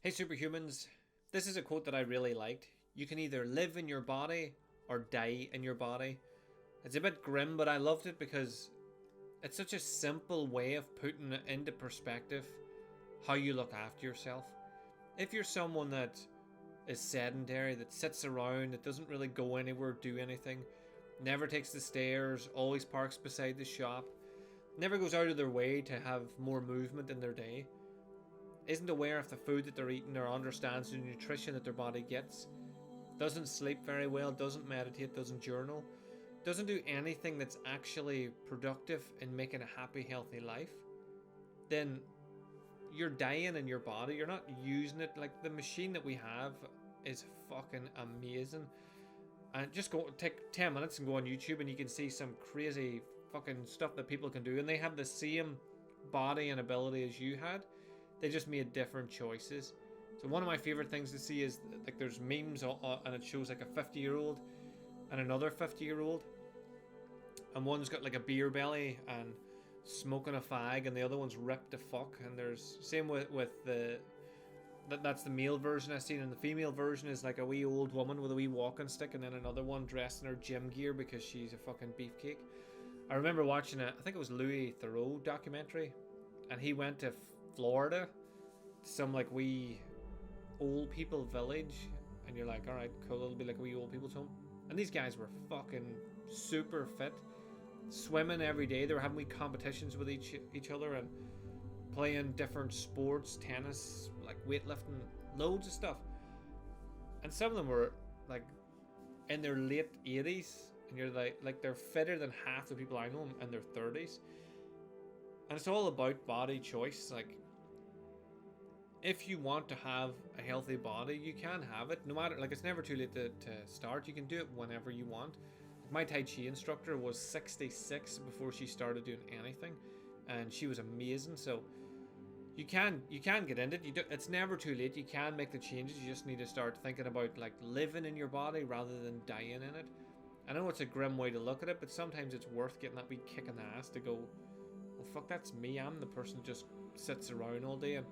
Hey superhumans, this is a quote that I really liked. You can either live in your body or die in your body. It's a bit grim, but I loved it because it's such a simple way of putting it into perspective how you look after yourself. If you're someone that is sedentary, that sits around, that doesn't really go anywhere, do anything, never takes the stairs, always parks beside the shop, never goes out of their way to have more movement in their day, isn't aware of the food that they're eating or understands the nutrition that their body gets, doesn't sleep very well, doesn't meditate, doesn't journal, doesn't do anything that's actually productive in making a happy, healthy life, then you're dying in your body. You're not using it. Like, the machine that we have is fucking amazing. And just go take 10 minutes and go on YouTube and you can see some crazy fucking stuff that people can do. And they have the same body and ability as you had. They just made different choices. So one of my favorite things to see is, like, there's memes and it shows like a 50-year-old and another 50-year-old, and one's got like a beer belly and smoking a fag, and the other one's ripped to fuck. And there's same with the that's the male version I've seen, and the female version is like a wee old woman with a wee walking stick, and then another one dressed in her gym gear because she's a fucking beefcake. I remember watching I think it was Louis Theroux documentary, and he went to Florida, some like wee old people village, and you're like, alright, cool, it'll be like a wee old people's home. And these guys were fucking super fit, swimming every day. They were having wee competitions with each other and playing different sports, tennis, like weightlifting, loads of stuff. And some of them were like in their late 80s, and you're like they're fitter than half the people I know in their 30s. And it's all about body choice. Like, if you want to have a healthy body, you can have it. No matter, like, it's never too late to start. You can do it whenever you want. My Tai Chi instructor was 66 before she started doing anything, and she was amazing. So you can get into it. It's never too late. You can make the changes. You just need to start thinking about, like, living in your body rather than dying in it. I know it's a grim way to look at it, but sometimes it's worth getting that wee kick in the ass to go, well, fuck, that's me. I'm the person who just sits around all day. And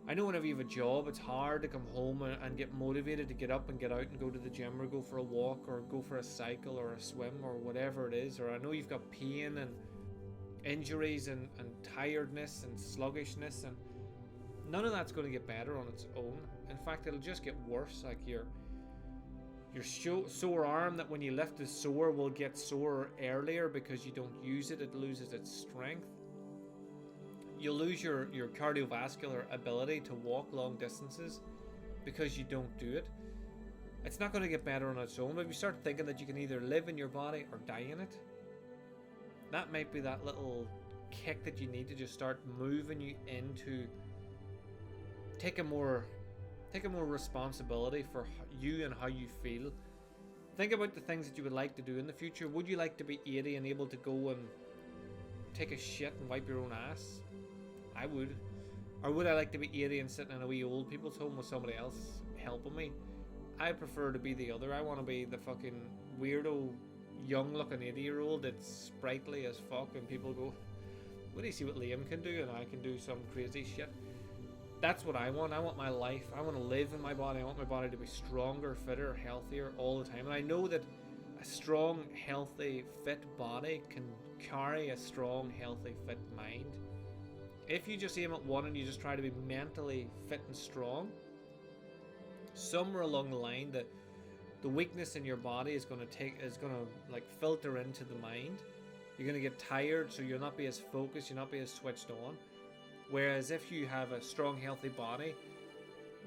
I know whenever you have a job, it's hard to come home and get motivated to get up and get out and go to the gym or go for a walk or go for a cycle or a swim or whatever it is. Or I know you've got pain and injuries and tiredness and sluggishness, and none of that's going to get better on its own. In fact, it'll just get worse. Like, your sore arm that when you lift is sore will get sore earlier because you don't use it. It loses its strength. You'll lose your cardiovascular ability to walk long distances because you don't do it. It's not going to get better on its own. But if you start thinking that you can either live in your body or die in it, that might be that little kick that you need to just start moving you into taking more responsibility for you and how you feel. Think about the things that you would like to do in the future. Would you like to be 80 and able to go and take a shit and wipe your own ass? I would. Or would I like to be 80 and sitting in a wee old people's home with somebody else helping me? I prefer to be the other. I want to be the fucking weirdo, young looking 80-year-old that's sprightly as fuck, and people go, what do you see what Liam can do, and I can do some crazy shit. That's what I want. I want my life. I want to live in my body. I want my body to be stronger, fitter, healthier all the time. And I know that a strong, healthy, fit body can carry a strong, healthy, fit mind. If you just aim at one and you just try to be mentally fit and strong, somewhere along the line the weakness in your body is going to like filter into the mind. You're going to get tired, so you'll not be as focused, you'll not be as switched on. Whereas if you have a strong, healthy body,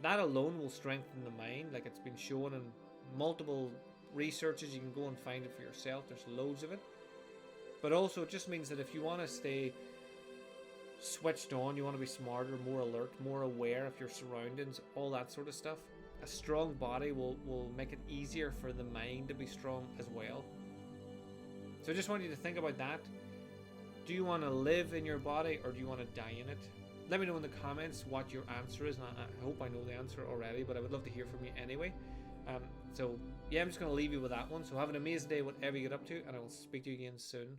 that alone will strengthen the mind. Like, it's been shown in multiple researches. You can go and find it for yourself. There's loads of it. But also, it just means that if you want to stay switched on, you want to be smarter, more alert, more aware of your surroundings, all that sort of stuff, a strong body will make it easier for the mind to be strong as well. So I just want you to think about that. Do you want to live in your body or do you want to die in it? Let me know in the comments what your answer is, and I hope I know the answer already, but I would love to hear from you anyway. So yeah, I'm just going to leave you with that one. So have an amazing day whatever you get up to, and I will speak to you again soon.